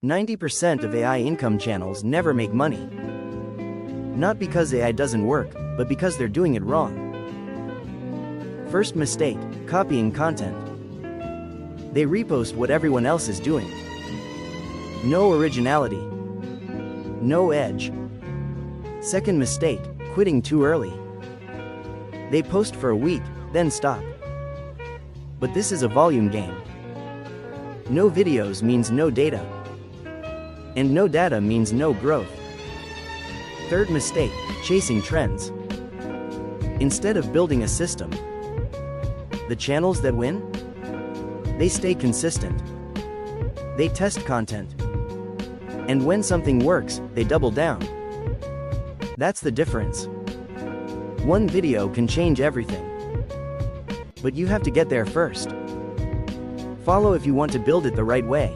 90% of AI income channels never make money. Not because AI doesn't work, but because they're doing it wrong. First mistake, copying content. They repost what everyone else is doing. No originality. No edge. Second mistake, quitting too early. They post for a week, then stop. But this is a volume game. No videos means no data. And no data means no growth. Third mistake, chasing trends. Instead of building a system, the channels that win? They stay consistent. They test content. And when something works, they double down. That's the difference. One video can change everything. But you have to get there first. Follow if you want to build it the right way.